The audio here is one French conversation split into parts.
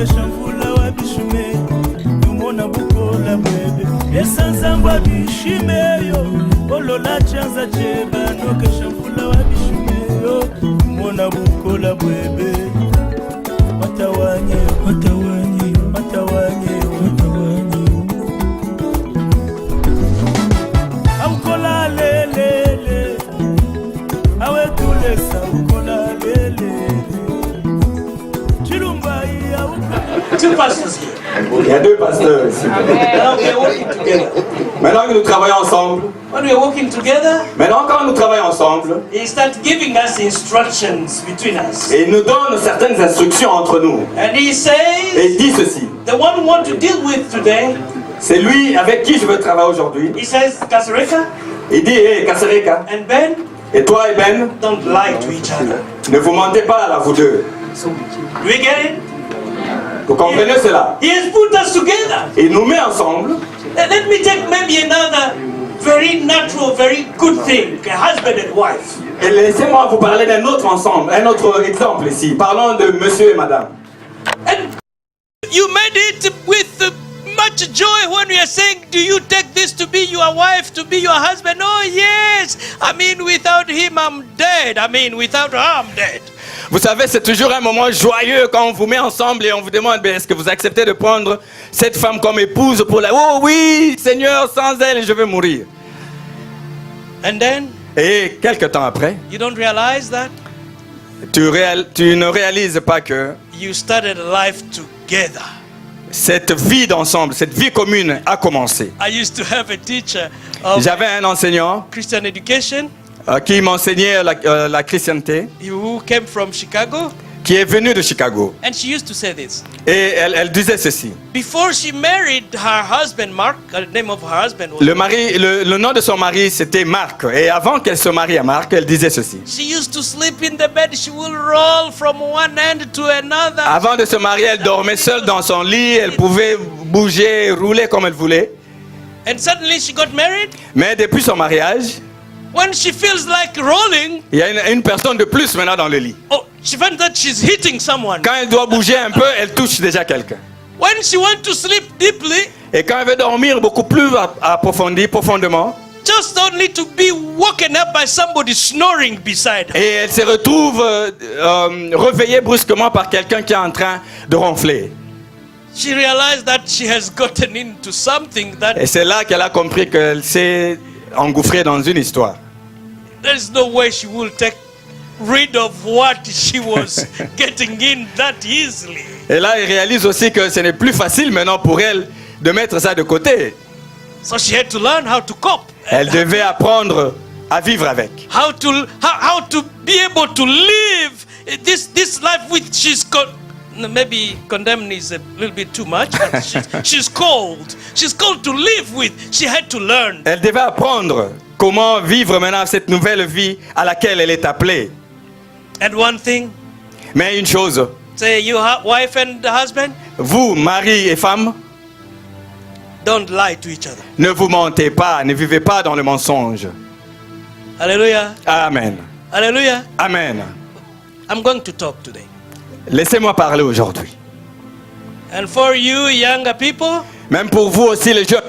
nokeshamvula wabishume umona bukola bwebe esanzangwa bishimeyo olola chanza cheba nokeshamvula wabishumeyo umona bukola bwebe watawanye watawanye watawanye watawanye aukola lelele awe tulesa ukola lelele chilumba iya ukola. Two pastors here. Il y a deux pasteurs ici. Now we are working together. Maintenant que nous travaillons ensemble, When we are working together, maintenant quand nous travaillons ensemble, he starts giving us instructions between us. et il nous donne certaines instructions entre nous. And he Et says, il dit ceci. the one we want to deal with today, C'est lui avec qui je veux travailler aujourd'hui. he says, Kasareka Il dit, hé, Kasereka, and Ben, et toi et Ben, don't lie to each other. ne vous mentez pas là, vous deux. Do we get it? Vous comprenez cela? He has put us together. Il nous met ensemble. Let me take maybe another very natural, very good thing, a husband and wife. Et laissez-moi vous parler d'un autre ensemble, un autre exemple ici. Parlons de monsieur et madame. And you made it with much joy when we are saying, do you take this to be your wife, to be your husband? Oh yes, I mean without him I'm dead. I mean without her I'm dead. Vous savez, c'est toujours un moment joyeux quand on vous met ensemble et on vous demande, est-ce que vous acceptez de prendre cette femme comme épouse pour la... Oh oui, Seigneur, sans elle, je vais mourir. And then Et quelque temps après, you don't realize that tu ne réalises pas que you started a life together. cette vie d'ensemble, cette vie commune a commencé. I used to have a teacher of J'avais un enseignant Christian education qui m'enseignait la chrétienté, who came from Chicago, qui est venu de Chicago. and she used to say this. Et elle disait ceci. Before she married her husband, Mark, the name of her husband was Le nom de son mari, c'était Marc. Et avant qu'elle se marie à Marc, elle disait ceci. she used to sleep in the bed. She will roll from one end to another. Avant de se marier, elle dormait seule dans son lit. Elle pouvait bouger, rouler comme elle voulait. And suddenly she got married. Mais depuis son mariage, When she feels like rolling, il y a une personne de plus maintenant dans le lit. oh, she finds that she's hitting someone. Quand elle doit bouger un peu, elle touche déjà quelqu'un. When she wants to sleep deeply, Et quand elle veut dormir beaucoup plus profondément, just only to be woken up by somebody snoring beside her. et elle se retrouve réveillée brusquement par quelqu'un qui est en train de ronfler. She realized that she has gotten into something that Et c'est là qu'elle a compris qu'elle s'est engouffrée dans une histoire. there's no way she will take rid of what she was getting in that easily. Et là, elle réalise aussi que ce n'est plus facile maintenant pour elle de mettre ça de côté. So she had to learn how to cope. Elle devait apprendre à vivre avec. How to be able to live this life which she's maybe condemned is a little bit too much, but she's called. She's called to live with. She had to learn. Elle devait apprendre comment vivre maintenant cette nouvelle vie à laquelle elle est appelée. And one thing, Mais une chose, say you wife and husband, vous, mari et femme, don't lie to each other. ne vous mentez pas, ne vivez pas dans le mensonge. Hallelujah. Amen. Hallelujah. Amen. I'm going to talk today. Laissez-moi parler aujourd'hui. And for you younger people, Même pour vous aussi les jeunes,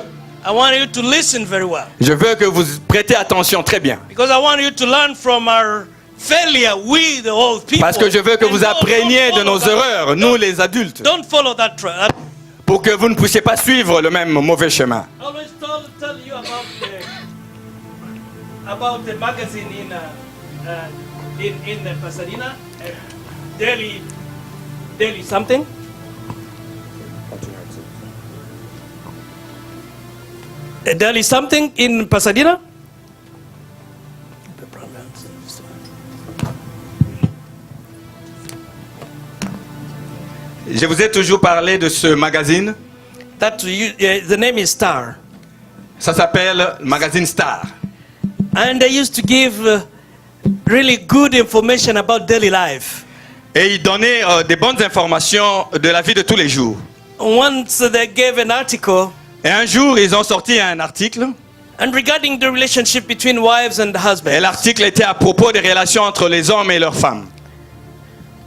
I want you to listen very well. je veux que vous prêtez attention très bien. Because I want you to learn from our failure, we the old people. Parce que je veux que And vous don't appreniez de follow nos that- erreurs, nous les adultes, Don't follow that trap. pour que vous ne puissiez pas suivre le même mauvais chemin. I always tell you about the magazine in the Pasadena, Daily something. Daily something in Pasadena. Je vous ai toujours parlé de ce magazine. The name is Star. Ça s'appelle Magazine Star. And they used to give really good information about daily life. Et il donnait des bonnes informations de la vie de tous les jours. Once they gave an article Et un jour, ils ont sorti un article. and regarding the relationship between wives and Et husbands. l'article était à propos des relations entre les hommes et leurs femmes.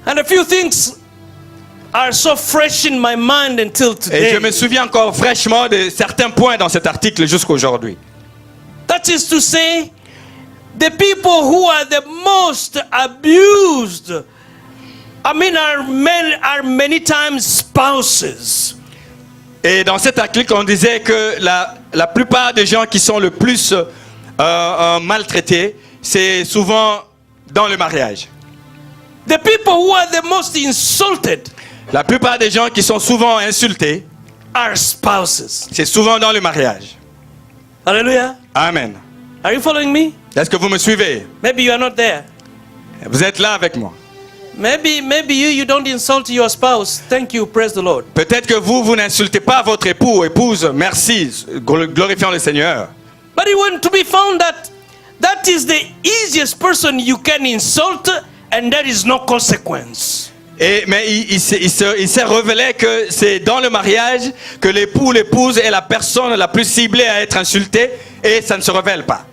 And a few things are so fresh in my mind until Et je today. me souviens encore fraîchement de certains points dans cet article jusqu'à aujourd'hui. That is to say, the people who are the most abused, are many times spouses. Et dans cet article, on disait que la plupart des gens qui sont le plus maltraités, c'est souvent dans le mariage. The people who are the most insulted La plupart des gens qui sont souvent insultés, are spouses. c'est souvent dans le mariage. Hallelujah. Amen. Are you following me? Est-ce que vous me suivez? Maybe you are not there. Vous êtes là avec moi. Maybe you don't insult your spouse. Thank you, praise the Lord. Peut-être que vous n'insultez pas votre époux ou épouse. Merci, glorifiant le Seigneur. But it went to be found that is the easiest person you can insult, and there is no consequence. Mais il s'est révélé que c'est dans le mariage que l'époux ou l'épouse est la personne la plus ciblée à être insultée et ça ne se révèle pas.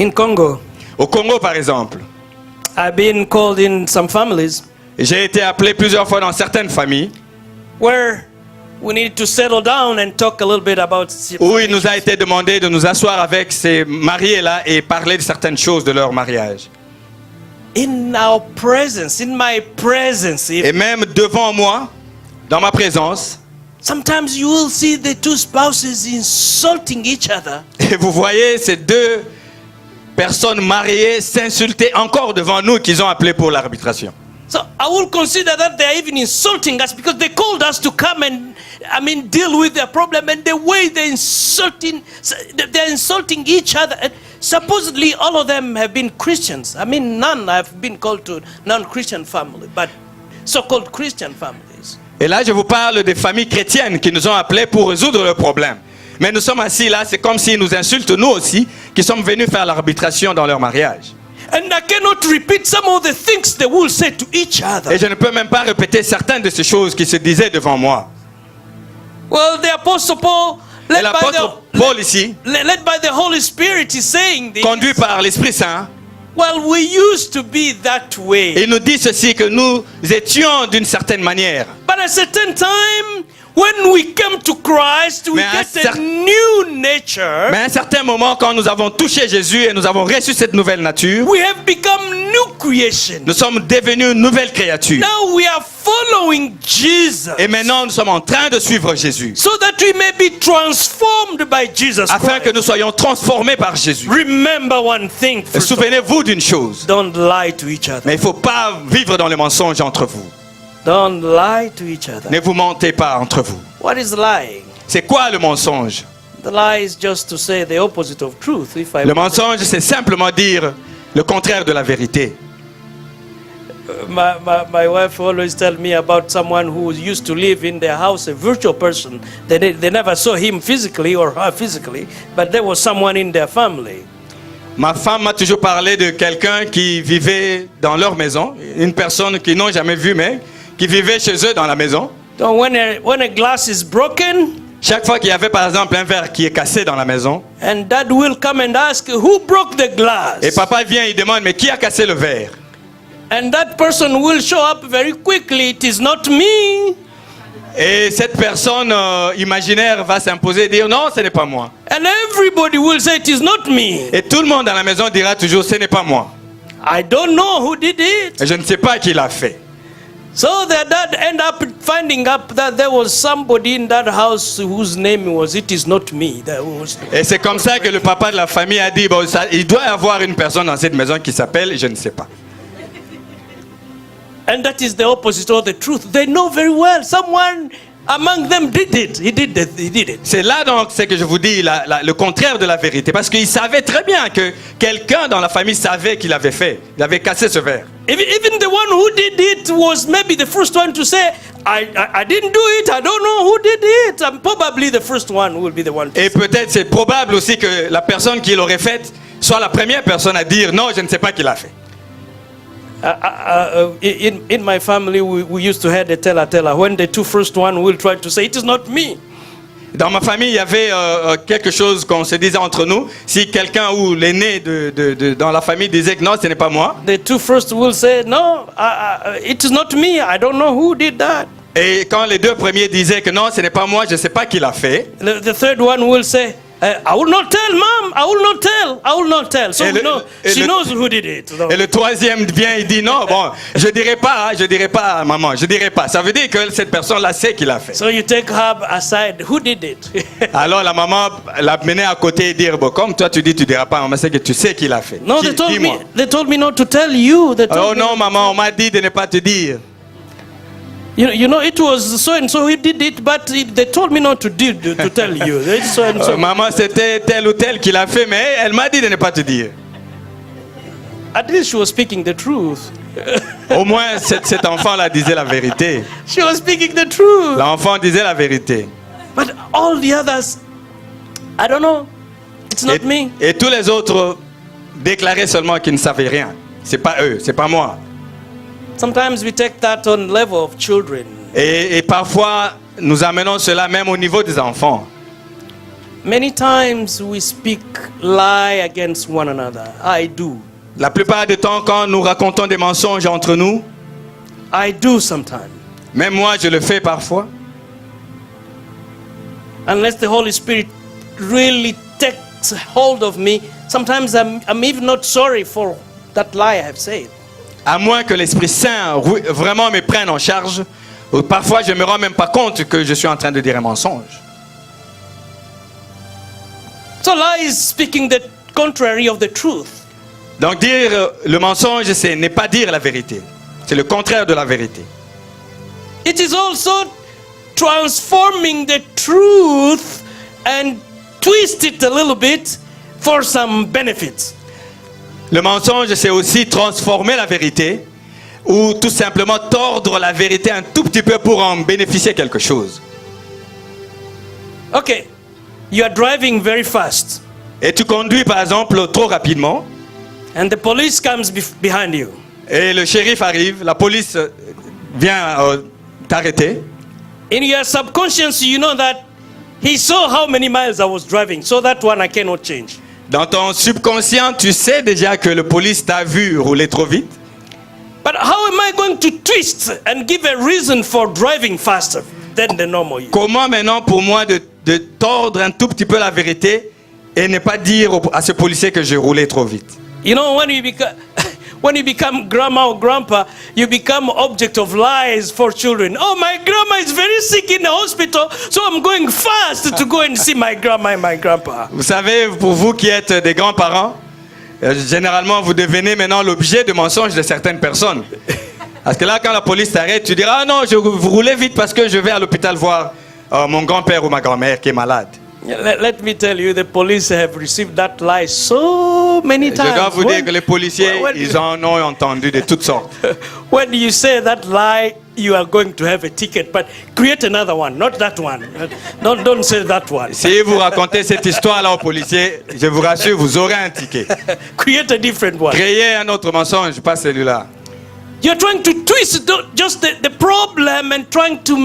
In Congo, Au Congo, par exemple, I've been called in some families j'ai été appelé plusieurs fois dans certaines familles where we need to settle down and talk a little bit about. où il nous a été demandé de nous asseoir avec ces mariés-là et parler de certaines choses de leur mariage. In our presence, in my presence, Et même devant moi, dans ma présence, sometimes you will see the two spouses insulting each other. et vous voyez ces deux personnes mariées s'insulter encore devant nous qu'ils ont appelé pour l'arbitration. So I will consider that they are even insulting us because they called us to come and deal with their problem, and the way they're insulting each other. And supposedly all of them have been Christians. None have been called to non-Christian family, but so-called Christian families. Et là, je vous parle des familles chrétiennes qui nous ont appelés pour résoudre le problème. Mais nous sommes assis là, c'est comme s'ils nous insultent nous aussi, qui sommes venus faire l'arbitration dans leur mariage. And I cannot repeat some of the things they will say to each other. Et je ne peux même pas répéter certaines de ces choses qui se disaient devant moi. Well, the Apostle Paul, Et l'apôtre Paul ici, led by the Holy Spirit, is saying this. conduit par l'Esprit Saint, Well, we used to be that way. il nous dit ceci, que nous étions d'une certaine manière. But at a certain time, when we come to Christ, we Mais à get a new nature. Mais à un certain moment, quand nous avons touché Jésus et nous avons reçu cette nouvelle nature, We have become new creation. nous sommes devenus une nouvelle créature. Now we are following Jesus. Et maintenant, nous sommes en train de suivre Jésus, So that we may be transformed by Jesus afin que Christ. nous soyons transformés par Jésus. Remember one thing. Et First of all, souvenez-vous d'une chose, don't lie to each other. mais il ne faut pas vivre dans le mensonge entre vous. Don't lie to each other. Ne vous mentez pas entre vous. What is lying? C'est quoi le mensonge? The lie is just to say the opposite of truth. If I Le mensonge, c'est simplement dire le contraire de la vérité. My wife always tells me about someone who used to live in their house, a virtual person. They never saw him physically or her physically, but there was someone in their family. Ma femme m'a toujours parlé de quelqu'un qui vivait dans leur maison, une personne qu'ils n'ont jamais vue, mais qui vivait chez eux dans la maison. So when a glass is broken, Chaque fois qu'il y avait par exemple un verre qui est cassé dans la maison, and dad will come and ask, who broke the glass? et papa vient, il demande, mais qui a cassé le verre? And that person will show up very quickly. It is not me. Et cette personne imaginaire va s'imposer et dire, non, ce n'est pas moi. And everybody will say, it is not me. Et tout le monde dans la maison dira toujours, ce n'est pas moi. I don't know who did it. Et je ne sais pas qui l'a fait. So their dad end up finding up that there was somebody in that house whose name was, it is not me. That was. Et c'est comme ça que le papa de la famille a dit, bon, il doit y avoir une personne dans cette maison qui s'appelle, je ne sais pas. And that is the opposite of the truth. They know very well. Someone among them did it. He did it. C'est là donc ce que je vous dis, le contraire de la vérité. Parce qu'il savait très bien que quelqu'un dans la famille savait qu'il avait fait. Il avait cassé ce verre. Even the one who did it was maybe the first one to say, I didn't do it. I don't know who did it. And probably the first one will be the one to Et say. peut-être c'est probable aussi que la personne qui l'aurait faite soit la première personne à dire non, je ne sais pas qui l'a fait. In my family, we used to have a teller. When the two first one will try to say, it is not me. Dans ma famille, il y avait quelque chose qu'on se disait entre nous. Si quelqu'un ou l'aîné dans la famille disait que non, ce n'est pas moi. The two first will say, no, it is not me. I don't know who did that. Et quand les deux premiers disaient que non, ce n'est pas moi, je ne sais pas qui l'a fait. The third one will say, I will not tell, Mom. I will not tell. I will not tell. So she knows who did it. Et le troisième vient et dit non, bon, je dirai pas, maman, je dirai pas. Ça veut dire que cette personne-là sait qui l'a fait. So you take her aside. Who did it? Alors la maman l'a mené à côté et dire, bon, comme toi tu dis, tu diras pas, maman, c'est que tu sais qui l'a fait. No, they told me not to tell you. Oh non, maman, on m'a dit de ne pas te dire. You know, it was so and so he did it, but they told me not to tell you. It's so and so. Maman, c'était tel ou tel qui l'a fait, mais elle m'a dit de ne pas te dire. At least she was speaking the truth. Au moins, cet enfant-là disait la vérité. She was speaking the truth. L'enfant disait la vérité. But all the others, I don't know. It's not me. Et tous les autres déclaraient seulement qu'ils ne savaient rien. C'est pas eux, c'est pas moi. Sometimes we take that on level of children. Et parfois, nous amenons cela même au niveau des enfants. Many times we speak lie against one another. I do. La plupart du temps, quand nous racontons des mensonges entre nous, I do sometimes. même moi, je le fais parfois. Unless the Holy Spirit really takes hold of me, sometimes I'm even not sorry for that lie I have said. À moins que l'Esprit Saint vraiment me prenne en charge, parfois je ne me rends même pas compte que je suis en train de dire un mensonge. So lie is speaking the contrary of the truth. Donc dire le mensonge, c'est ne pas dire la vérité. C'est le contraire de la vérité. It is also transforming the truth and twist it a little bit for some benefits. Le mensonge, c'est aussi transformer la vérité ou tout simplement tordre la vérité un tout petit peu pour en bénéficier quelque chose. Okay, you are driving very fast. Et tu conduis par exemple trop rapidement. And the police comes behind you. Et le shérif arrive, la police vient t'arrêter. In your subconscious, you know that he saw how many miles I was driving, so that one I cannot change. Dans ton subconscient, tu sais déjà que le police t'a vu rouler trop vite. But how am I going to twist and give a reason for driving faster than the normal you? Comment maintenant pour moi de tordre un tout petit peu la vérité et ne pas dire à ce policier que j'ai roulé trop vite? You know, when you become grandma or grandpa, you become object of lies for children. Oh, my grandma is very sick in the hospital, so I'm going fast to go and see my grandma and my grandpa. Vous savez, pour vous qui êtes des grands-parents, généralement vous devenez maintenant l'objet de mensonges de certaines personnes. Parce que là, quand la police t'arrête, tu diras, ah non, vous roulez vite parce que je vais à l'hôpital voir mon grand-père ou ma grand-mère qui est malade. Let me tell you, the police have received that lie so many times. Je dois vous dire que les policiers, ils en ont entendu de toutes sortes. When you say that lie, you are going to have a ticket, but create another one, not that one. Don't say that one. Si vous racontez cette histoire-là aux policiers, je vous rassure, vous aurez un ticket. Create a different one. Créez un autre mensonge, pas celui-là. You're trying to twist just the problem and trying to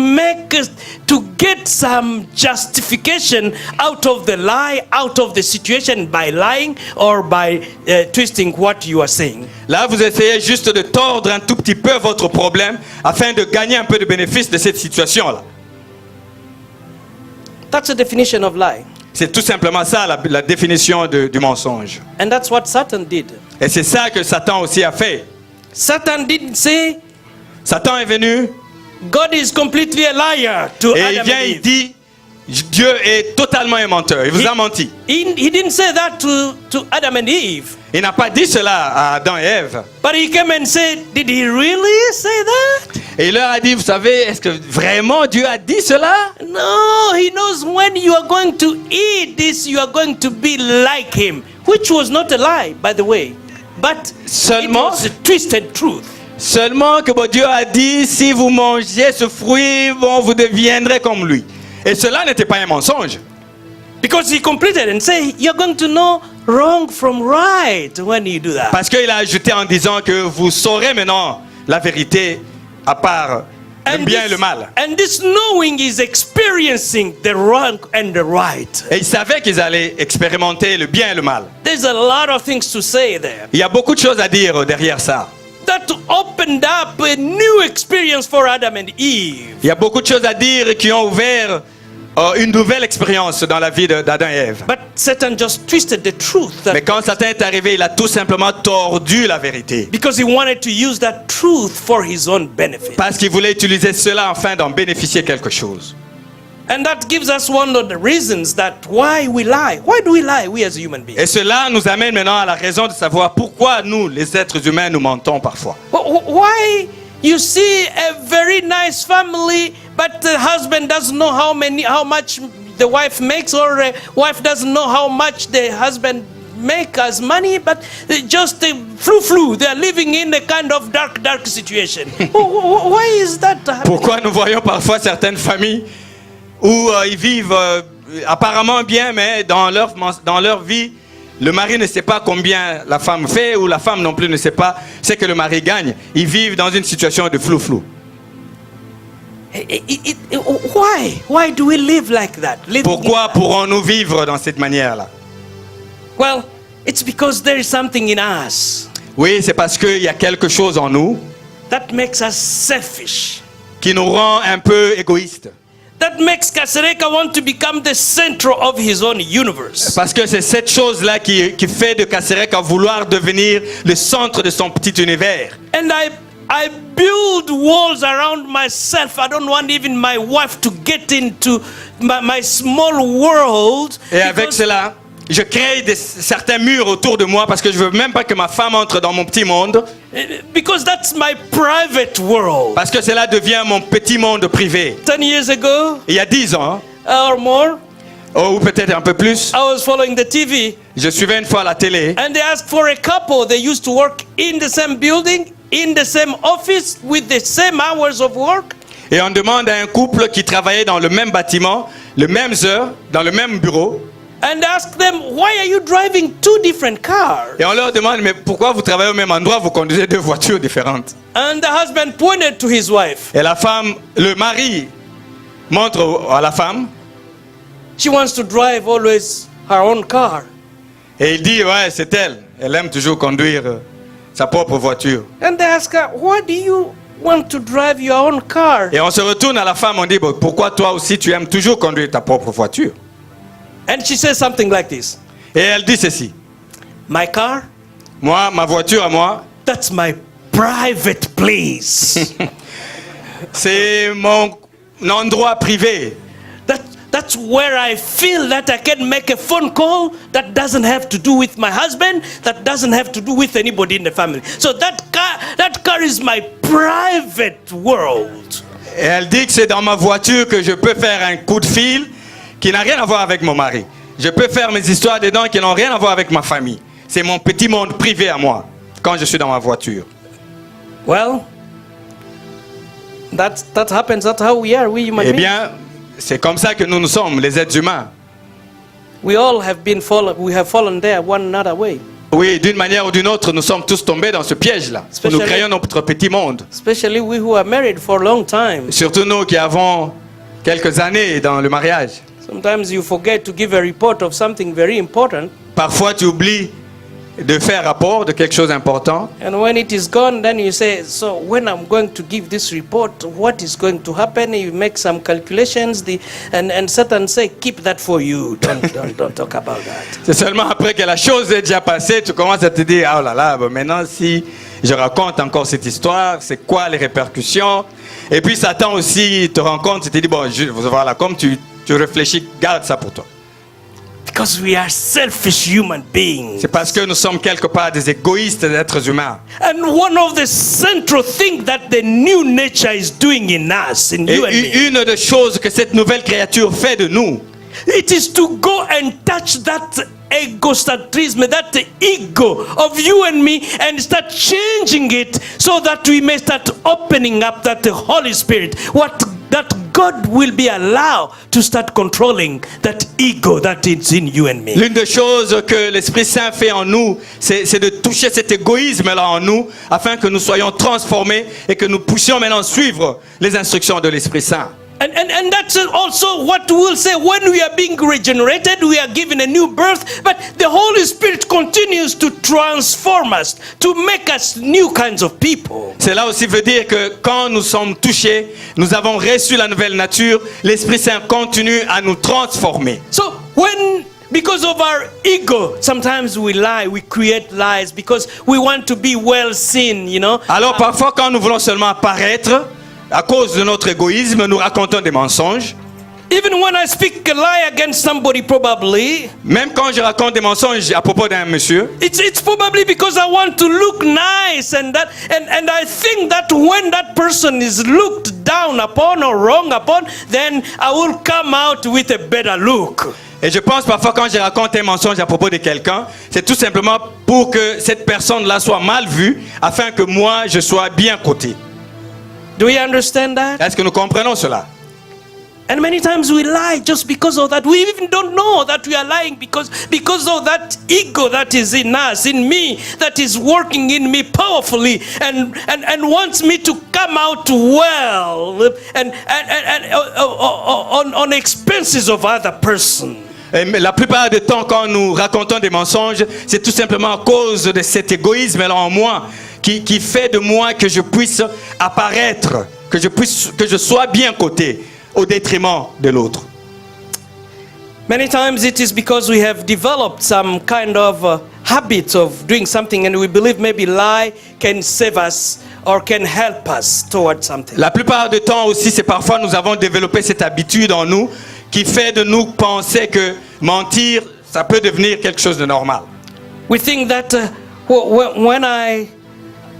to get some justification out of the lie, out of the situation by lying or by twisting what you are saying. Là, vous essayez juste de tordre un tout petit peu votre problème afin de gagner un peu de bénéfice de cette situation-là. That's the definition of lie. C'est tout simplement ça la définition du mensonge. And that's what Satan did. Et c'est ça que Satan aussi a fait. Satan didn't say, Satan est venu God is completely a liar to et Adam il vient, and il Eve. dit, Dieu est totalement un menteur. Il vous a menti. He didn't say that to Adam and Eve. Il n'a pas dit cela à Adam et Ève. But he came and said, did he really say that? Et il leur a dit, vous savez, est-ce que vraiment Dieu a dit cela? No, he knows when you are going to eat this, you are going to be like him. Which was not a lie, by the way. But Seulement, it was a twisted truth. Seulement que bon Dieu a dit, si vous mangez ce fruit, bon, vous deviendrez comme lui. Et cela n'était pas un mensonge. Because he completed and said, you're going to know wrong from right when you do that. Parce qu'il a ajouté en disant que vous saurez maintenant la vérité à part le bien et le mal. And this knowing is experiencing the wrong and the right. Et ils savaient qu'ils allaient expérimenter le bien et le mal. There's a lot of things to say there. Il y a beaucoup de choses à dire derrière ça. That opened up a new experience for Adam and Eve. Il y a beaucoup de choses à dire qui ont ouvert une nouvelle expérience dans la vie d'Adam et Ève. But Satan just twisted the truth. Mais quand Satan est arrivé, il a tout simplement tordu la vérité. Because he wanted to use that truth for his own benefit. Parce qu'il voulait utiliser cela afin d'en bénéficier quelque chose. And that gives us one of the reasons that why we lie. Why do we lie, we as human beings? Et cela nous amène maintenant à la raison de savoir pourquoi nous, les êtres humains, nous mentons parfois. Why you see a very nice family, but the husband doesn't know how much the wife makes, or the wife doesn't know how much the husband make as money, but just flu. They are living in a kind of dark situation. Why is that happening? Pourquoi nous voyons parfois certaines familles où ils vivent apparemment bien, mais dans leur vie, le mari ne sait pas combien la femme fait, ou la femme non plus ne sait pas ce que le mari gagne. Ils vivent dans une situation de flou. Why do we live like that? Pourquoi pourrons-nous vivre dans cette manière-là? Well, it's because there is something in us. Oui, c'est parce qu'il y a quelque chose en nous that makes us selfish. Qui nous rend un peu égoïstes. That makes Kasereka want to become the center of his own universe. Parce que c'est cette chose-là qui fait de Kasereka vouloir devenir le centre de son petit univers. And I build walls around myself. I don't want even my wife to get into my small world. Et avec cela, je crée certains murs autour de moi parce que je veux même pas que ma femme entre dans mon petit monde. Because that's my private world. Parce que cela devient mon petit monde privé. 10 years ago, il y a 10 ans, or more, ou peut-être un peu plus, I was following the TV. Je suivais une fois la télé. And they asked for a couple. They used to work in the same building, in the same office, with the same hours of work. Et on demande à un couple qui travaillait dans le même bâtiment, les mêmes heures, dans le même bureau. And ask them, why are you driving two different cars? Et on leur demande, mais pourquoi vous travaillez au même endroit, vous conduisez deux voitures différentes? And the husband pointed to his wife. Et la femme, le mari montre à la femme. She wants to drive always her own car. Et il dit, ouais, c'est elle. Elle aime toujours conduire sa propre voiture. And they ask her, why do you want to drive your own car? Et on se retourne à la femme, on dit, bon, pourquoi toi aussi tu aimes toujours conduire ta propre voiture? And she says something like this. Et elle dit ceci. My car? Moi, ma voiture à moi. That's my private place. C'est mon endroit privé. That's where I feel that I can make a phone call that doesn't have to do with my husband, that doesn't have to do with anybody in the family. So that car is my private world. Et elle dit que c'est dans ma voiture que je peux faire un coup de fil qui n'a rien à voir avec mon mari. Je peux faire mes histoires dedans qui n'ont rien à voir avec ma famille. C'est mon petit monde privé à moi quand je suis dans ma voiture. Well, that happens. That's how we are, we human beings. Eh bien, c'est comme ça que nous sommes, les êtres humains. We all have fallen there one another way. Oui, d'une manière ou d'une autre, nous sommes tous tombés dans ce piège-là. Nous créons notre petit monde. Especially we who are married for a long time. Surtout nous qui avons quelques années dans le mariage. Sometimes you forget to give a report of something very important. Parfois, tu oublies de faire rapport de quelque chose d'important. And when it is gone, then you say, so when I'm going to give this report, what is going to happen? You make some calculations, and Satan say, keep that for you. Don't talk about that. C'est seulement après que la chose est déjà passée, tu commences à te dire, oh là là, maintenant si je raconte encore cette histoire, c'est quoi les répercussions? Et puis Satan aussi te rend compte, tu te dis, bon, voilà, comme tu réfléchis, garde ça pour toi. Because we are selfish human beings. C'est parce que nous sommes quelque part des égoïstes d'êtres humains. And one of the central things that the new nature is doing in us, in you and me. Et une des choses que cette nouvelle créature fait de nous, it is to go and touch that egocentrism, that ego of you and me, and start changing it so that we may start opening up that the Holy Spirit, what that God will be allowed to start controlling that ego that is in you and me. L'une des choses que l'Esprit Saint fait en nous, c'est de toucher cet égoïsme-là en nous, afin que nous soyons transformés et que nous puissions maintenant suivre les instructions de l'Esprit Saint. And that's also what we'll say when we are being regenerated, we are given a new birth, but the Holy Spirit continues to transform us, to make us new kinds of people. Cela aussi veut dire que quand nous sommes touchés, nous avons reçu la nouvelle nature, l'Esprit Saint continue à nous transformer. So because of our ego, sometimes we lie, we create lies because we want to be well seen, you know. Alors parfois quand nous voulons seulement apparaître, à cause de notre égoïsme, nous racontons des mensonges. Even when I speak a lie against somebody, probably, Même quand je raconte des mensonges à propos d'un monsieur, it's probably because I want to look nice, and I think that when that person is looked down upon or wrong upon, then I will come out with a better look. et je pense parfois quand je raconte un mensonge à propos de quelqu'un, c'est tout simplement pour que cette personne-là soit mal vue, afin que moi je sois bien coté. Do you understand that? Est-ce que nous comprenons cela? And many times we lie just because of that. We even don't know that we are lying because of that ego that is in us, in me, that is working in me powerfully and wants me to come out well and on expenses of other person. Et la plupart du temps, quand nous racontons des mensonges, c'est tout simplement à cause de cet égoïsme-là en moi qui fait de moi que je puisse apparaître, que je sois bien coté au détriment de l'autre. Many times it is because we have developed some kind of habit of doing something and we believe maybe lie can save us or can help us towards something. La plupart du temps aussi, c'est parfois nous avons développé cette habitude en nous qui fait de nous penser que mentir, ça peut devenir quelque chose de normal. We think that when I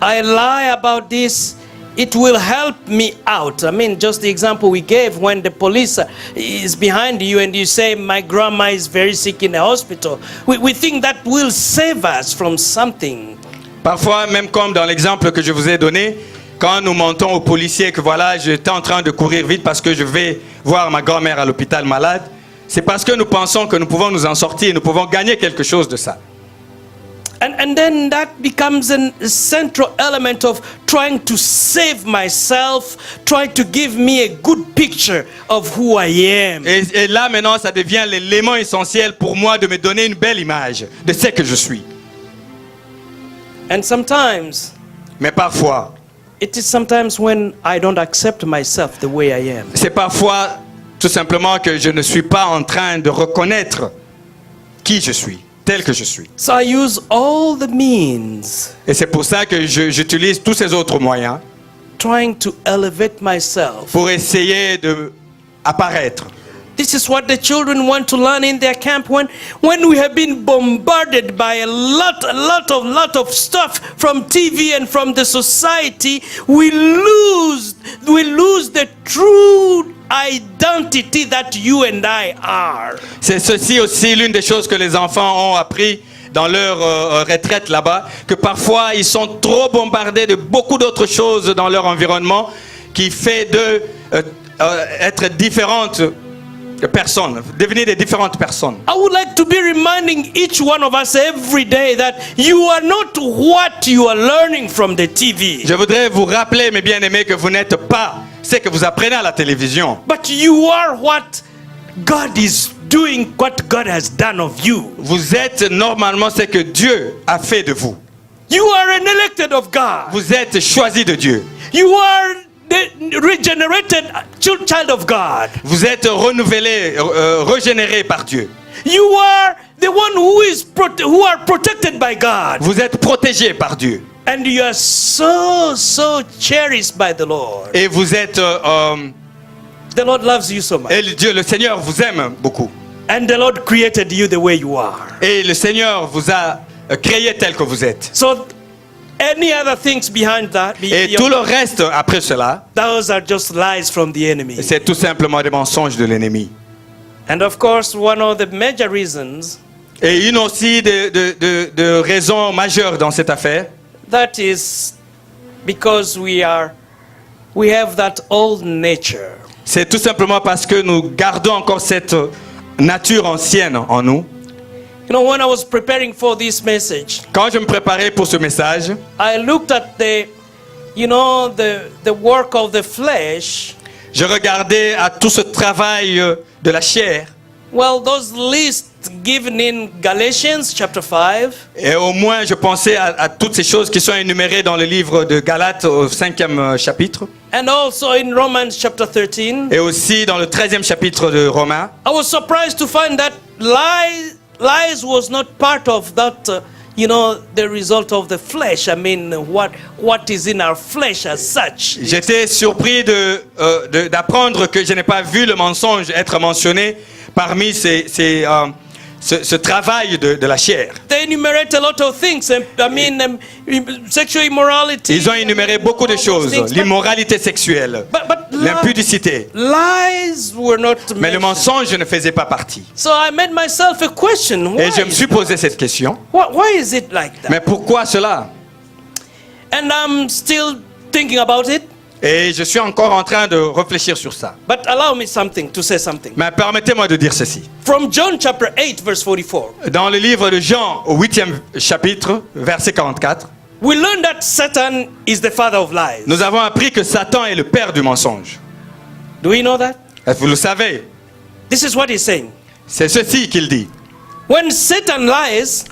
lie about this, it will help me out. I mean, just the example we gave when the police is behind you and you say, my grandma is very sick in the hospital. We think that will save us from something. Parfois, même comme dans l'exemple que je vous ai donné, quand nous mentons aux policiers que voilà, j'étais en train de courir vite parce que je vais voir ma grand-mère à l'hôpital malade, c'est parce que nous pensons que nous pouvons nous en sortir, nous pouvons gagner quelque chose de ça. And then that becomes a central element of trying to save myself, trying to give me a good picture of who I am. Et là, maintenant, ça devient l'élément essentiel pour moi de me donner une belle image de ce que je suis. And sometimes, Mais parfois, it is sometimes when I don't accept myself the way I am. c'est parfois tout simplement que je ne suis pas en train de reconnaître qui je suis, tel que je suis. So I use all the means Et c'est pour ça que j'utilise tous ces autres moyens trying to elevate myself. pour essayer d'apparaître. This is what the children want to learn in their camp when we have been bombarded by a lot of stuff from TV and from the society. We lose the true identity that you and I are. C'est ceci aussi l'une des choses que les enfants ont appris dans leur retraite là-bas, que parfois ils sont trop bombardés de beaucoup d'autres choses dans leur environnement qui fait d'eux être différentes personnes, devenir des différentes personnes. I would like to be reminding each one of us every day that you are not what you are learning from the TV. Je voudrais vous rappeler, mes bien-aimés, que vous n'êtes pas ce que vous apprenez à la télévision. But you are what God is doing, what God has done of you. Vous êtes normalement ce que Dieu a fait de vous. You are an elected of God. Vous êtes choisi de Dieu. You are the regenerated child of God. Vous êtes renouvelé, régénéré par Dieu. You are the one who are protected by God. Vous êtes protégé par Dieu. And you are so cherished by the Lord. Et vous êtes... The Lord loves you so much. et Dieu, le Seigneur vous aime beaucoup. And the Lord created you the way you are. Et le Seigneur vous a créé tel que vous êtes. So any other things behind that, Et tout le reste après cela, those are just lies from the enemy. c'est tout simplement des mensonges de l'ennemi. And of course, one of the major reasons, Et une aussi de raisons majeures dans cette affaire, that is because we have that old nature. C'est tout simplement parce que nous gardons encore cette nature ancienne en nous. You know, when I was preparing for this message, Quand je me préparais pour ce message, I looked at the work of the flesh. je regardais à tout ce travail de la chair. Well, those lists given in Galatians chapter 5, Et au moins, je pensais à toutes ces choses qui sont énumérées dans le livre de Galates au 5e chapitre. and also in Romans chapter 13. Et aussi dans le 13e chapitre de Romains. I was surprised to find that lies was not part of that, the result of the flesh. I mean, what is in our flesh as such. J'étais surpris d'apprendre que je n'ai pas vu le mensonge être mentionné parmi ce travail de la chair. They enumerate a lot of things. Sexual immorality. Ils ont énuméré beaucoup de choses. L'immoralité sexuelle, l'impudicité. Lies were not Mais le mentioned. mensonge ne faisait pas partie. So I made myself a question. Et je me suis posé cette question. Why is it like that? Mais pourquoi cela? And I'm still thinking about it. Et je suis encore en train de réfléchir sur ça. But allow me to say something. Mais permettez-moi de dire ceci. From John chapter 8 verse 44. Dans le livre de Jean, au 8e chapitre, verset 44, We learn that Satan is the father of lies. nous avons appris que Satan est le père du mensonge. Do we know that? Est-ce que vous le savez? This is what he's saying. C'est ceci qu'il dit. When Satan lies,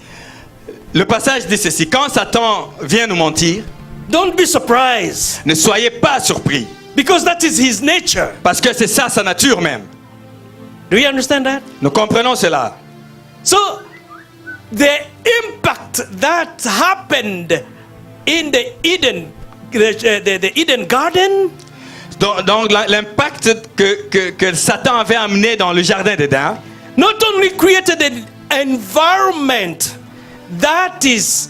Le passage dit ceci. Quand Satan vient nous mentir, don't be surprised, ne soyez pas surpris. because that is his nature. Parce que c'est ça sa nature même. Do you understand that? Nous comprenons cela. So, the impact that happened in the Eden garden Donc l'impact que Satan avait amené dans le jardin d'Éden, not only created an environment that is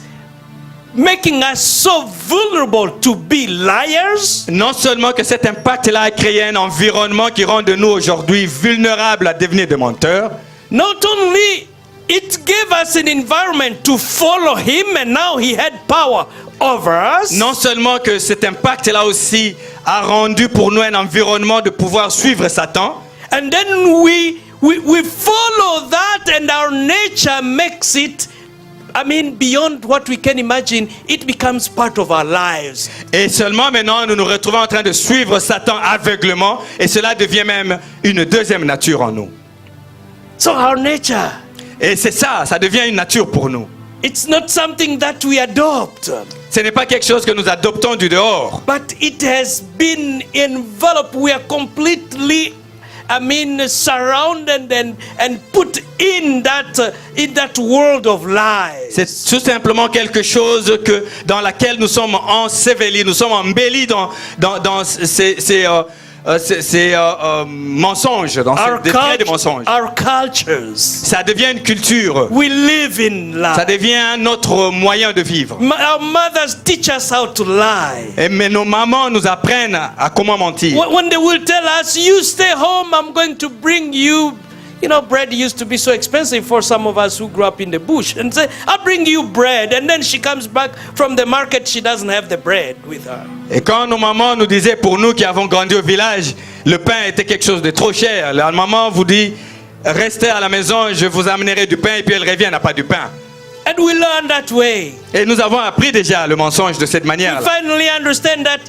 making us so vulnerable to be liars, non seulement que cet impact-là a créé un environnement qui rend de nous aujourd'hui vulnérables à devenir des menteurs, not only it gave us an environment to follow him, and now he had power over us. non seulement que cet impact-là aussi a rendu pour nous un environnement de pouvoir suivre Satan, And then we follow that, and our nature makes it, beyond what we can imagine, it becomes part of our lives. et seulement maintenant nous nous retrouvons en train de suivre Satan aveuglement, et cela devient même une deuxième nature en nous. So our nature, Et c'est ça, ça devient une nature pour nous. it's not something that we adopt, Ce n'est pas quelque chose que nous adoptons du dehors, but it has been enveloped. We are completely, surrounded and put in that world of lies. c'est tout simplement quelque chose dans laquelle nous sommes ensevelis, nous sommes embellis dans ces mensonges, dans ces traits de mensonges. Our cultures. Ça devient une culture, We live in ça lies. devient notre moyen de vivre. Our mothers teach us how to lie. Mais nos mamans nous apprennent à comment mentir. When they will tell us, you stay home, I'm going to bring you. Bread used to be so expensive for some of us who grew up in the bush. And say, I'll bring you bread. And then she comes back from the market, she doesn't have the bread with her. Et quand nos mamans nous disaient, pour nous qui avons grandi au village, le pain était quelque chose de trop cher. La maman vous dit, restez à la maison, je vous amènerai du pain, et puis elle revient, elle n'a pas du pain. And we learn that way. Et nous avons appris déjà le mensonge de cette manière. We finally understand that,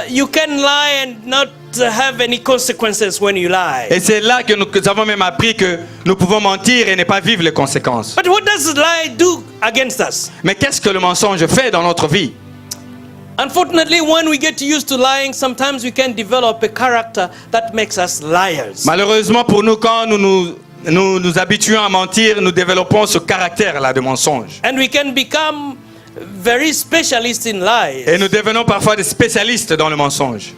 you can lie and not have any consequences when you lie. Et c'est là que nous avons même appris que nous pouvons mentir et ne pas vivre les conséquences. But what does lie do against us? Mais qu'est-ce que le mensonge fait dans notre vie? Unfortunately, when we get used to lying, sometimes we can develop a character that makes us liars. Malheureusement pour nous, quand nous habituons à mentir, nous développons ce caractère-là de mensonge. And we can become very specialist in lies. Et nous devenons parfois des spécialistes dans le mensonge.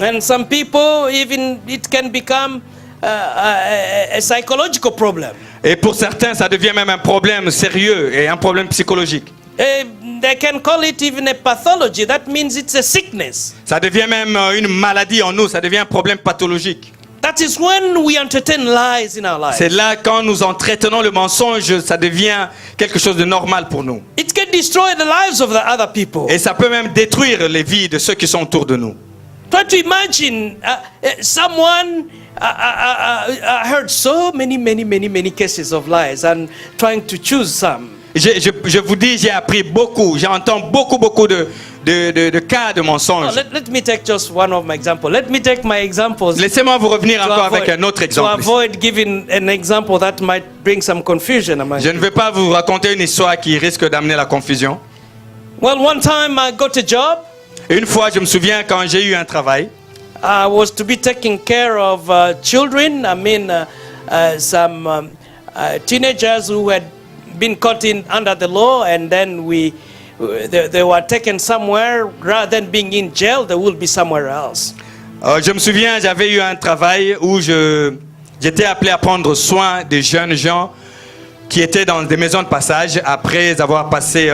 And some people, even it can become a psychological problem. Et pour certains, ça devient même un problème sérieux et un problème psychologique. They can call it even a pathology. That means it's a sickness. Ça devient même une maladie en nous, ça devient un problème pathologique. That is when we entertain lies in our lives. C'est là, quand nous entretenons le mensonge, ça devient quelque chose de normal pour nous. It can destroy the lives of the other people. Et ça peut même détruire les vies de ceux qui sont autour de nous. Try to imagine someone. I heard so many cases of lies and trying to choose some. Je vous dis, j'ai appris beaucoup, j'entends beaucoup de cas de mensonges. Let me take just one of my examples. Let me take my examples. Laissez-moi vous revenir encore avec un autre exemple. To avoid giving an example that might bring some confusion among Je ne vais pas vous raconter une histoire qui risque d'amener la confusion. Well, one time I got a job. Une fois, je me souviens quand j'ai eu un travail. I was to be taking care of children. I mean, some teenagers who had been caught in under the law, and then they were taken somewhere. Rather than being in jail, they will be somewhere else. Je me souviens, j'avais eu un travail où j'étais appelé à prendre soin des jeunes gens qui étaient dans des maisons de passage après avoir passé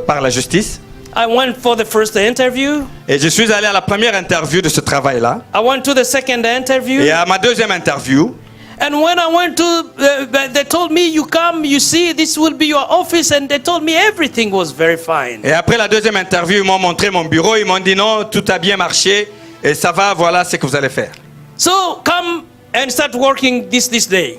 par la justice. I went for the first interview. Et je suis allé à la première interview de ce travail-là. I went to the second interview. Et à ma deuxième interview. And when I went to, they told me, you come, you see, this will be your office, and they told me everything was very fine. Et après la deuxième interview, ils m'ont montré mon bureau, ils m'ont dit non, tout a bien marché, et ça va, voilà ce que vous allez faire. So come and start working this day.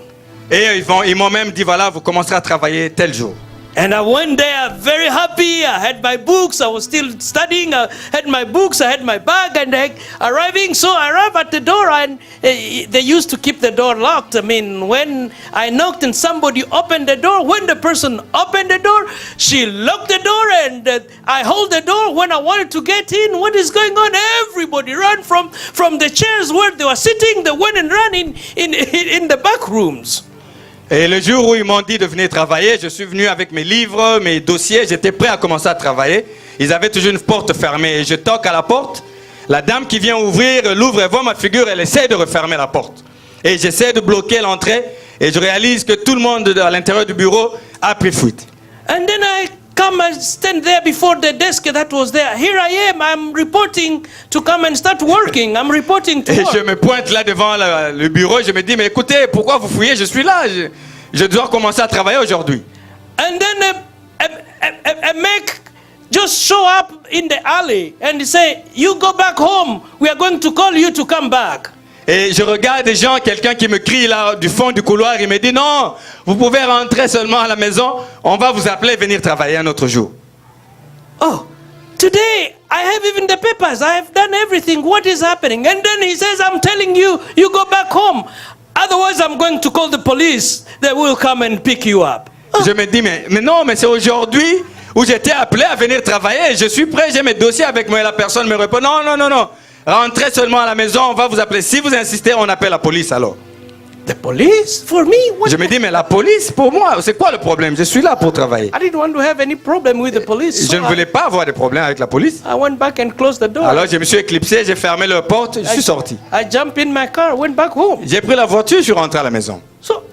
Et ils m'ont même dit voilà, vous commencerez à travailler tel jour. And I went there very happy. I had my books. I was still studying. I had my books. I had my bag. And arriving, so I arrived at the door, and they used to keep the door locked. I mean, when I knocked and somebody opened the door, when the person opened the door, she locked the door, and I hold the door. When I wanted to get in, what is going on? Everybody ran from the chairs where they were sitting. They went and ran in the back rooms. Et le jour où ils m'ont dit de venir travailler, je suis venu avec mes livres, mes dossiers, j'étais prêt à commencer à travailler. Ils avaient toujours une porte fermée et je toque à la porte. La dame qui vient ouvrir, l'ouvre, elle voit ma figure, elle essaie de refermer la porte. Et j'essaie de bloquer l'entrée et je réalise que tout le monde à l'intérieur du bureau a pris fuite. And then I come and stand there before the desk that was there. Here I am, I'm reporting to come and start working. I'm reporting to work. Et je me pointe là devant le bureau, je me dis, mais écoutez, pourquoi vous fouillez? Je suis là, je dois commencer à travailler aujourd'hui. And then a mec just show up in the alley and say, you go back home, we are going to call you to come back. Et je regarde des gens, quelqu'un qui me crie là du fond du couloir, il me dit non, vous pouvez rentrer seulement à la maison, on va vous appeler venir travailler un autre jour. Oh, today I have even the papers, I have done everything, what is happening? And then he says, I'm telling you, you go back home, otherwise I'm going to call the police, they will come and pick you up. Oh. Je me dis, mais non, mais c'est aujourd'hui où j'étais appelé à venir travailler, je suis prêt, j'ai mes dossiers avec moi et la personne me répond, non. Rentrez seulement à la maison, on va vous appeler. Si vous insistez, on appelle la police alors. The police? For me? What? Je me dis, mais la police, pour moi, c'est quoi le problème? Je suis là pour travailler. I didn't want to have any problem with the police. Je ne voulais pas avoir de problème avec la police. I went back and closed the door. Alors je me suis éclipsé, j'ai fermé la porte, je suis sorti. I jumped in my car, went back home. J'ai pris la voiture, je suis rentré à la maison. So,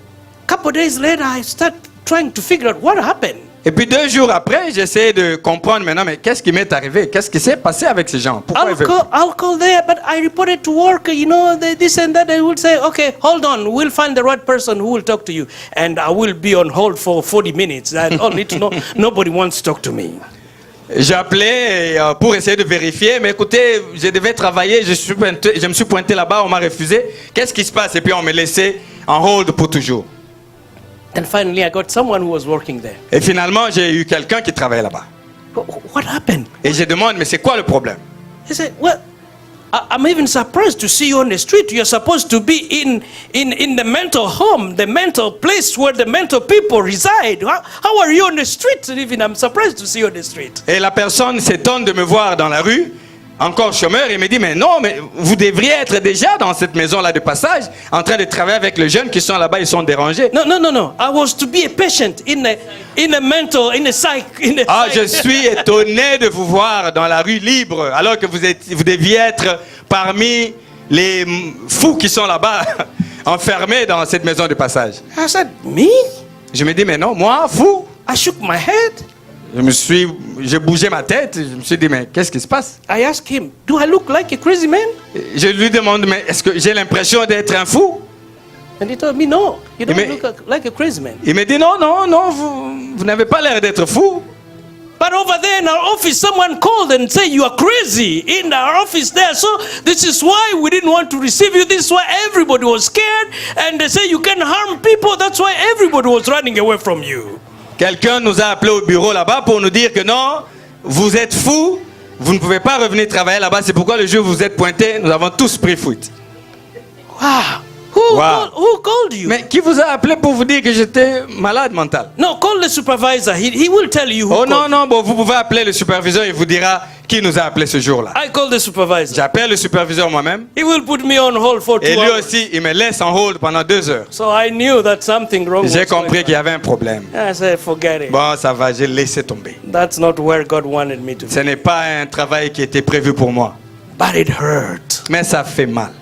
a couple of days later, I started trying to figure out what happened. Et puis 2 jours après, j'essaie de comprendre maintenant, mais qu'est-ce qui m'est arrivé? Qu'est-ce qui s'est passé avec ces gens? Pourquoi I'll call there, but I reported to work, you know, this and that. They will say, okay, hold on, we'll find the right person who will talk to you. And I will be on hold for 40 minutes. I don't need to know, nobody wants to talk to me. J'ai appelé pour essayer de vérifier, mais écoutez, je devais travailler, je me suis pointé là-bas, on m'a refusé. Qu'est-ce qui se passe? Et puis on me laissait en hold pour toujours. And finally, I got someone who was working there. Et finalement, j'ai eu quelqu'un qui travaillait là-bas. What happened? Et je demande, mais c'est quoi le problème? He said, well, I'm even surprised to see you on the street. You're supposed to be in the mental home, the mental place where the mental people reside. How are you on the street? Even I'm surprised to see you on the street. Et la personne s'étonne de me voir dans la rue, encore chômeur, il me dit, mais non, mais vous devriez être déjà dans cette maison-là de passage, en train de travailler avec les jeunes qui sont là-bas, ils sont dérangés. No. I was to be a patient in a mental, in a psych. Je suis étonné de vous voir dans la rue libre, alors que vous deviez être parmi les fous qui sont là-bas, enfermés dans cette maison de passage. I said, me? Je me dis, mais non, moi, fou? I shook my head. J'ai bougé ma tête, je me suis dit, mais qu'est-ce qui se passe? I asked him, do I look like a crazy man? Je lui demande, mais est-ce que j'ai l'impression d'être un fou? And he told me, no, you don't look like a crazy man. Il me dit, non, vous n'avez pas l'air d'être fou. But over there in our office, someone called and said, you are crazy in our office there. So this is why we didn't want to receive you. This is why everybody was scared. And they say you can harm people. That's why everybody was running away from you. Quelqu'un nous a appelé au bureau là-bas pour nous dire que non, vous êtes fous, vous ne pouvez pas revenir travailler là-bas. C'est pourquoi le jour où vous êtes pointés, nous avons tous pris fuite. Wow. Wow. Who called you? Mais qui vous a appelé pour vous dire que j'étais malade mental? No, call the supervisor. He will tell you who Oh non, called. non, bon, vous pouvez appeler le superviseur, il vous dira qui nous a appelé ce jour-là. I call the supervisor. J'appelle le superviseur moi-même. He will put me on hold for 2 Et lui hours. aussi, il me laisse en hold pendant 2 heures. So I knew that something wrong J'ai was going compris on. qu'il y avait un problème. I said, forget it. Bon, ça va, j'ai laissé tomber. That's not where God wanted me to Ce be. n'est pas un travail qui était prévu pour moi. But it hurt. Mais ça fait mal.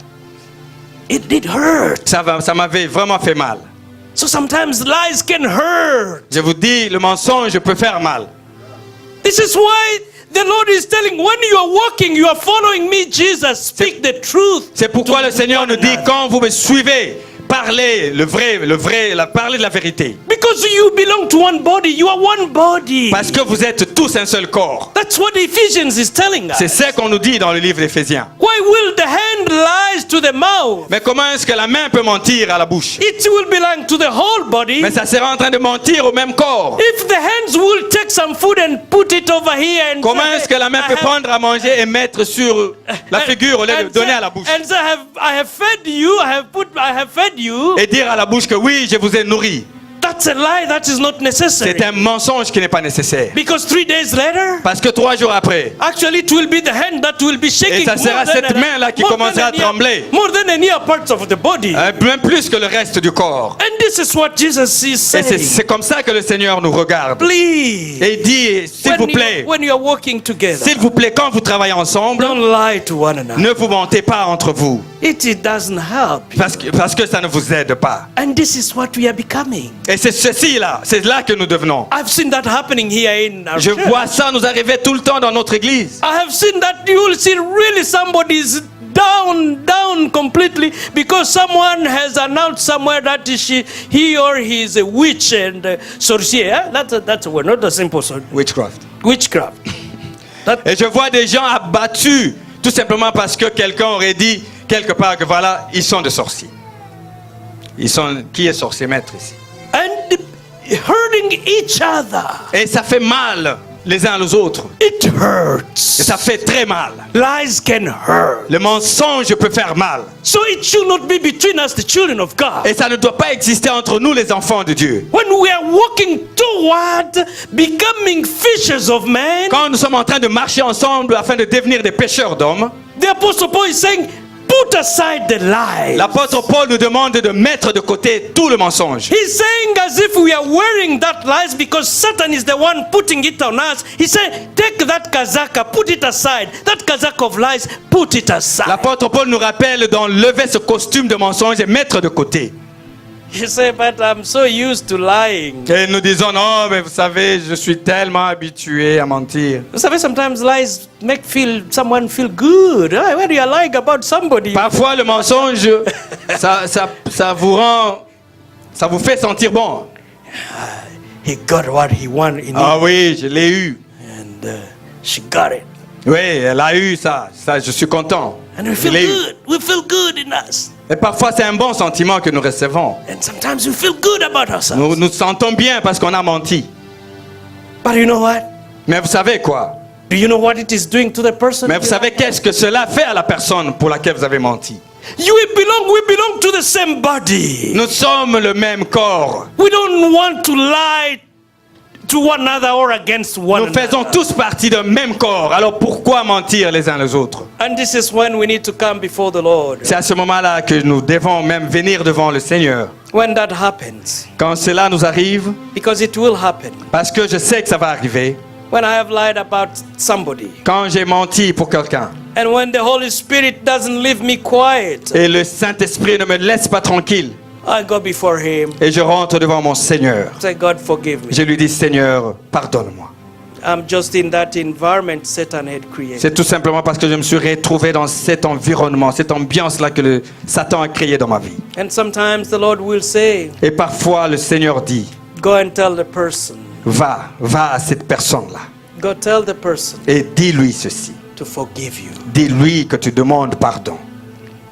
It did hurt. Ça m'avait vraiment fait mal. So sometimes lies can hurt. Je vous dis, le mensonge peut faire mal. This is why the Lord is telling, when you are walking, you are following me, Jesus, speak the truth. C'est pourquoi to le Seigneur one nous dit, another. quand vous me suivez, parlez parlez de la vérité. Because you belong to one body. You are one body. Parce que vous êtes tous un seul corps. That's what Ephesians is telling us. C'est ce qu'on nous dit dans le livre d'Éphésiens. Why will the hand lies to the mouth? Mais comment est-ce que la main peut mentir à la bouche? It will belong to the whole body. Mais ça sera en train de mentir au même corps. If the hands will take some food and put it over here and Comment say, est-ce que la main peut prendre à manger et mettre sur la figure au lieu de donner à la bouche? And say, I have fed you, I have fed you. Et dire à la bouche que oui, je vous ai nourri. That's a lie. That is not necessary. C'est un mensonge qui n'est pas nécessaire. Because 3 days later, Parce que 3 jours après, actually it will be the hand that will be shaking. Et ça sera more than cette main-là qui more commencera than à trembler. More than any other parts of the body. même plus que le reste du corps. And this is what Jesus is Et saying. c'est comme ça que le Seigneur nous regarde. Please. Et il dit, s'il vous plaît, When you are working together, s'il vous plaît, quand vous travaillez ensemble, don't lie to one another. ne vous mentez pas entre vous. It doesn't help. Parce que ça ne vous aide pas. And this is what we are becoming. Et c'est ceci-là, c'est là que nous devenons. I've seen that happening here in our Je church. vois ça nous arriver tout le temps dans notre église. I have seen that you will see really somebody's down completely because someone has announced somewhere that he or he is a witch and sorcier. That's a word, not a simple sword. Witchcraft. Witchcraft. Et je vois des gens abattus tout simplement parce que quelqu'un aurait dit quelque part que voilà, ils sont des sorciers. Qui est sorcier maître ici? And hurting each other. Et ça fait mal les uns aux autres. It hurts. Et ça fait très mal. Lies can hurt. Le mensonge peut faire mal. So it should not be between us, the children of God. Et ça ne doit pas exister entre nous, les enfants de Dieu. When we are walking toward becoming fishers of men, Quand nous sommes en train de marcher ensemble afin de devenir des pêcheurs d'hommes, the Apostle Paul is saying, put aside the lie. l'apôtre Paul nous demande de mettre de côté tout le mensonge. He's saying as if we are wearing that lies because Satan is the one putting it on us. He said, take that kazaka, put it aside. That kazaka of lies, put it aside. L'apôtre Paul nous rappelle d'enlever ce costume de mensonge et mettre de côté. You say, but I'm so used to lying. Et nous disons, non, mais vous savez, je suis tellement habitué à mentir. You say, sometimes lies make someone feel good. When you are lying about somebody. Parfois, le mensonge, ça vous fait sentir bon. He got what he wanted in Ah it, oui, je l'ai eu. and she got it. Oui, elle a eu ça. Ça, je suis content. And we Je feel l'ai eu. good. We feel good in us. Et parfois, c'est un bon sentiment que nous recevons. And sometimes we feel good about ourselves. Nous nous sentons bien parce qu'on a menti. But you know what? Mais vous savez quoi? Do you know what it is doing to the person? Mais vous savez qu'est-ce que cela fait à la personne pour laquelle vous avez menti? We belong to the same body. Nous sommes le même corps. We don't want to lie to one another or against one Nous faisons another. tous partie d'un même corps. Alors pourquoi mentir les uns les autres? And this is when we need to come before the Lord. C'est à ce moment-là que nous devons même venir devant le Seigneur. When that happens, Quand cela nous arrive, because it will happen. parce que je sais que ça va arriver, When I have lied about somebody, quand j'ai menti pour quelqu'un, and when the Holy Spirit doesn't leave me quiet, et le Saint-Esprit ne me laisse pas tranquille, I go before Him. et je rentre devant mon Seigneur, Say, God, forgive me. je lui dis, Seigneur, pardonne-moi. I'm just in that environment Satan had created. C'est tout simplement parce que je me suis retrouvé dans cet environnement, cette ambiance-là que Satan a créé dans ma vie. And sometimes the Lord will say, Et parfois, le Seigneur dit, go and tell the person, va à cette personne-là. Go tell the person et dis-lui ceci. to forgive you. Dis-lui que tu demandes pardon.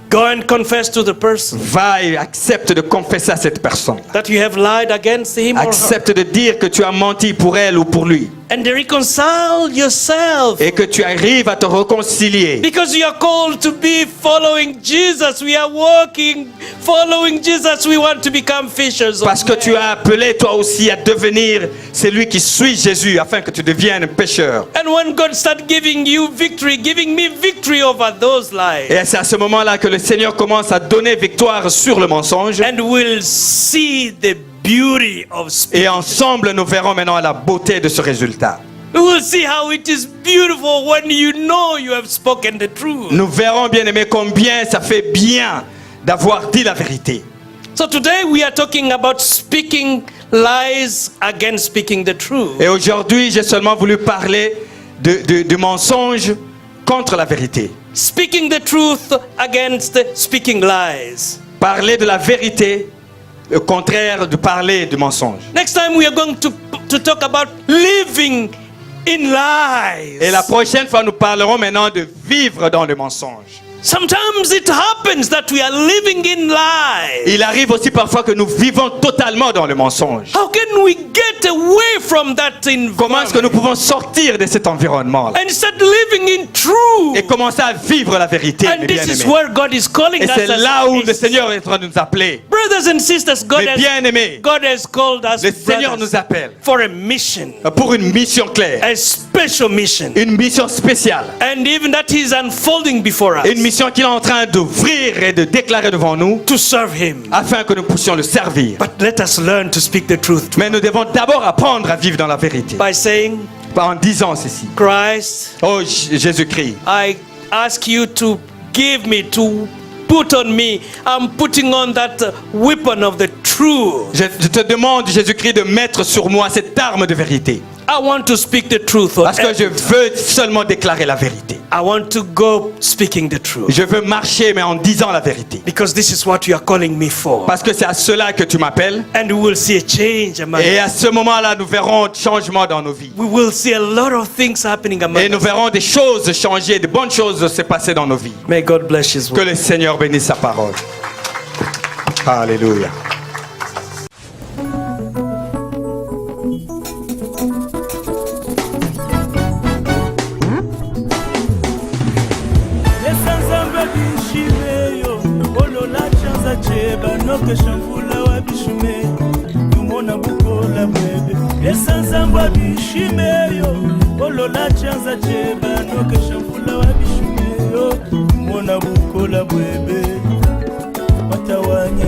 Go and confess to the person Va et accepte de confesser à cette personne. that you have lied against him or her. Accepte de dire que tu as menti pour elle ou pour lui. And reconcile yourself. Et que tu arrives à te réconcilier. Because you are called to be following Jesus. We are walking, following Jesus. We want to become fishers. Parce que tu as appelé toi aussi à devenir celui qui suit Jésus afin que tu deviennes pêcheur. And when God starts giving you victory, giving me victory over those lies. Et c'est à ce moment-là que le Seigneur commence à donner victoire sur le mensonge. And we'll see the beauty of speaking. Et ensemble, nous verrons maintenant la beauté de ce résultat. We will see how it is beautiful when you know you have spoken the truth. Nous verrons, bien aimé, combien ça fait bien d'avoir dit la vérité. So today we are talking about speaking lies against speaking the truth. Et aujourd'hui, j'ai seulement voulu parler de mensonge contre la vérité. Speaking the truth against speaking lies. Parler de la vérité, le contraire de parler de mensonge. Next time we are going to talk about living in lies. Et la prochaine fois, nous parlerons maintenant de vivre dans le mensonge. Sometimes it happens that we are living in lies. Il arrive aussi parfois que nous vivons totalement dans le mensonge. How can we get away from that environment? Comment est-ce que nous pouvons sortir de cet environnement And start living in truth? et commencer à vivre la vérité, And mes this is bien-aimés. where God is calling Et us. c'est là où as le Seigneur est en train de nous appeler. brothers and sisters, God Mes bien-aimés, has called us le Seigneur brothers nous appelle for a mission, pour une mission claire, a special mission, une mission spéciale, and even that He is unfolding before us une mission qu'il est en train d'ouvrir et de déclarer devant nous to serve Him. afin que nous puissions le servir. But let us learn to speak the truth Mais nous devons d'abord apprendre à vivre dans la vérité. by saying, En disant ceci. Christ, Oh Jésus-Christ, I ask you to give me, to put on me, I'm putting on that weapon of the truth. je te demande, Jésus-Christ, de mettre sur moi cette arme de vérité. I want to speak the truth. On Parce que je everything. veux seulement déclarer la vérité. I want to go speaking the truth. Je veux marcher, mais en disant la vérité. Because this is what you are calling me for. Parce que c'est à cela que tu m'appelles. And we will see a change among Et à us. ce moment-là, nous verrons changement dans nos vies. We will see a lot of things happening among Et nous us. verrons des choses changer, de bonnes choses se passer dans nos vies. May God bless His Que word. le Seigneur bénisse sa parole. Alléluia. esanzamba bishimeyo olola chanza cheba noke shamvula wa bishume tumona bukola bwebe esanzamba bishimeyo olola chanza cheba noke shamvula wa bishumeyo tumona bukola bwebe watawanya